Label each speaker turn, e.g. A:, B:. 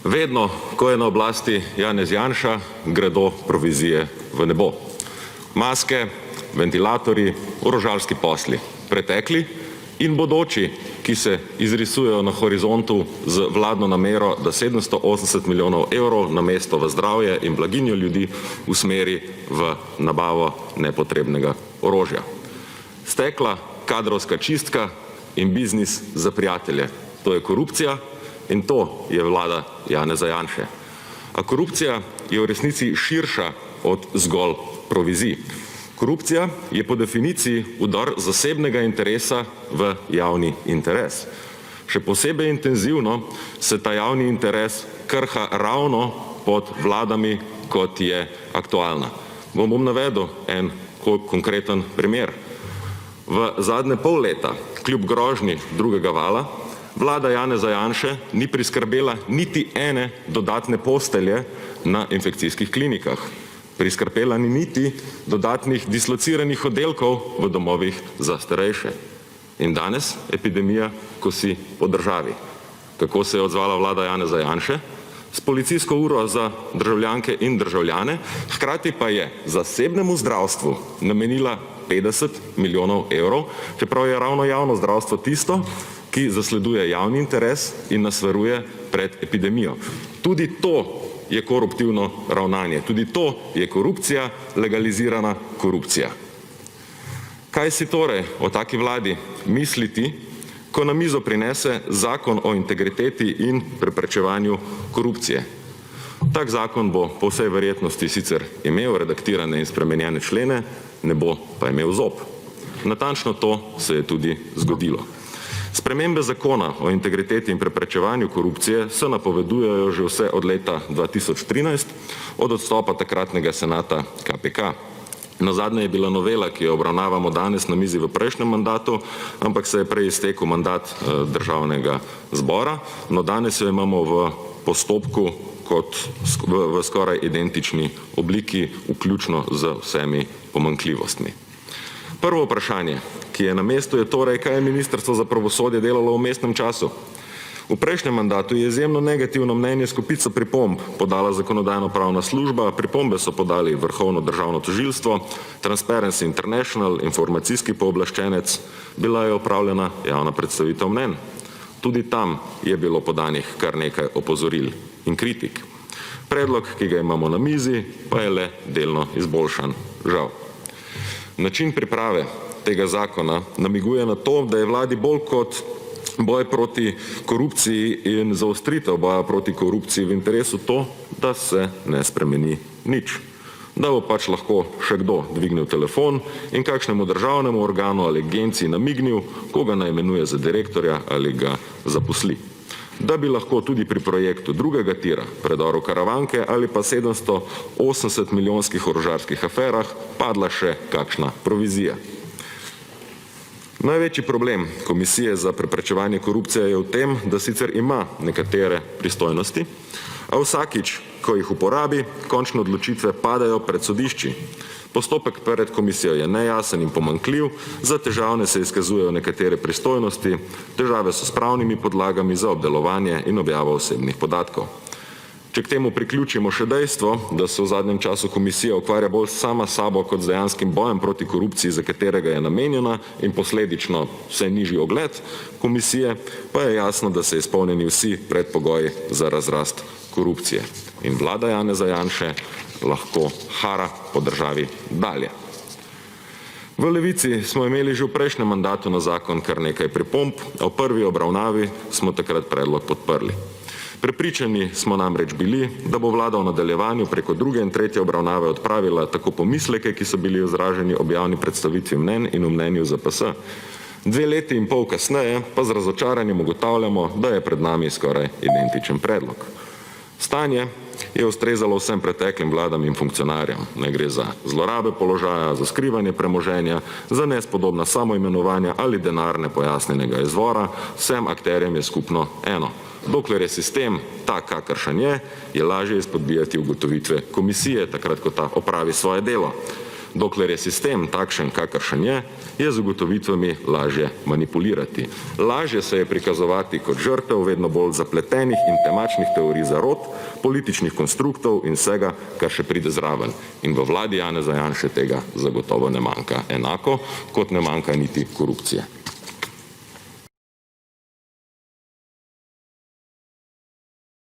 A: Vedno, ko je na oblasti Janez Janša, gredo provizije v nebo. Maske, ventilatorji, orožarski posli, pretekli in bodoči, ki se izrisujejo na horizontu z vladno namero, da 780 milijonov evrov namesto v zdravje in blaginjo ljudi usmeri v nabavo nepotrebnega orožja. Stekla kadrovska čistka in biznis za prijatelje. To je korupcija in to je vlada Janeza Janše. A korupcija je v resnici širša od zgolj provizij. Korupcija je po definiciji vdor zasebnega interesa v javni interes. Še posebej intenzivno se ta javni interes krha ravno pod vladami, kot je aktualna. Bom navedel en konkreten primer. V zadnje pol leta, kljub grožnji drugega vala, vlada Janeza Janše ni priskrbela niti ene dodatne postelje na infekcijskih klinikah. Priskrbela ni niti dodatnih dislociranih oddelkov v domovih za starejše. In danes epidemija kosi po državi. Kako se je odzvala vlada Janeza Janše? S policijsko uro za državljanke in državljane, hkrati pa je zasebnemu zdravstvu namenila 50 milijonov evrov, čeprav je ravno javno zdravstvo tisto, ki zasleduje javni interes in nas varuje pred epidemijo. Tudi to je koruptivno ravnanje. Tudi to je korupcija, legalizirana korupcija. Kaj si torej o taki vladi misliti, ko na mizo prinese Zakon o integriteti in preprečevanju korupcije? Tak zakon bo po vsej verjetnosti sicer imel redaktirane in spremenjene člene, ne bo pa imel zob. Natančno to se je tudi zgodilo. Spremembe Zakona o integriteti in preprečevanju korupcije se napovedujejo že vse od leta 2013, od odstopa takratnega senata KPK. Nazadnje je bila novela, ki jo obravnavamo danes, na mizi v prejšnjem mandatu, ampak se je prej iztekel mandat Državnega zbora, no danes jo imamo v postopku kot v skoraj identični obliki, vključno z vsemi pomanjkljivostmi. Prvo vprašanje, ki je na mestu, je torej, kaj je Ministrstvo za pravosodje delalo v vmesnem času. V prejšnjem mandatu je izjemno negativno mnenje s kopico pripomb podala Zakonodajno-pravna služba, pripombe so podali Vrhovno državno tožilstvo, Transparency International, informacijski pooblaščenec, bila je opravljena javna predstavitev mnenj. Tudi tam je bilo podanih kar nekaj opozoril in kritik. Predlog, ki ga imamo na mizi, pa je le delno izboljšan, žal. Način priprave tega zakona namiguje na to, da je vladi bolj kot boj proti korupciji in zaostritev boja proti korupciji v interesu to, da se ne spremeni nič. Da bo pač lahko še kdo dvignil telefon in kakšnemu državnemu organu ali agenciji namignil, koga naj imenuje za direktorja ali ga zaposli. Da bi lahko tudi pri projektu drugega tira, predoru Karavanke ali pa 780 milijonskih orožarskih aferah padla še kakšna provizija. Največji problem Komisije za preprečevanje korupcije je v tem, da sicer ima nekatere pristojnosti, a vsakič, ko jih uporabi, končne odločitve padajo pred sodišči. Postopek pred komisijo je nejasen in pomanjkljiv, za težavne se izkazujejo nekatere pristojnosti, težave so s pravnimi podlagami za obdelovanje in objavo osebnih podatkov. Če k temu priključimo še dejstvo, da se v zadnjem času komisija ukvarja bolj sama sabo kot z dejanskim bojem proti korupciji, za katerega je namenjena in posledično vse nižji ugled komisije, pa je jasno, da so izpolnjeni vsi predpogoji za razrast korupcije. In vlada Janeza Janše lahko hara po državi dalje. V Levici smo imeli že v prejšnjem mandatu na zakon kar nekaj pripomb, a v prvi obravnavi smo takrat predlog podprli. Prepričani smo namreč bili, da bo vlada v nadaljevanju preko druge in tretje obravnave odpravila tako pomisleke, ki so bili izraženi ob javni predstavitvi mnenj in v mnenju ZPS. 2 leti in pol kasneje pa z razočaranjem ugotavljamo, da je pred nami skoraj identičen predlog. Stanje je ustrezalo vsem preteklim vladam in funkcionarjem. Ne gre za zlorabe položaja, za skrivanje premoženja, za nespodobna samoimenovanja ali denarne pojasnjenega izvora, vsem akterjem je skupno eno. Dokler je sistem tak, kakršen je lažje izpodbijati ugotovitve komisije, takrat, ko ta opravi svoje delo. Dokler je sistem takšen, kakršen je z ugotovitvami lažje manipulirati. Lažje se je prikazovati kot žrtev vedno bolj zapletenih in temačnih teorij zarot, političnih konstruktov in vsega, kar še pride zraven. In v vladi Janeza Janše tega zagotovo ne manjka. Enako kot ne manjka niti korupcije.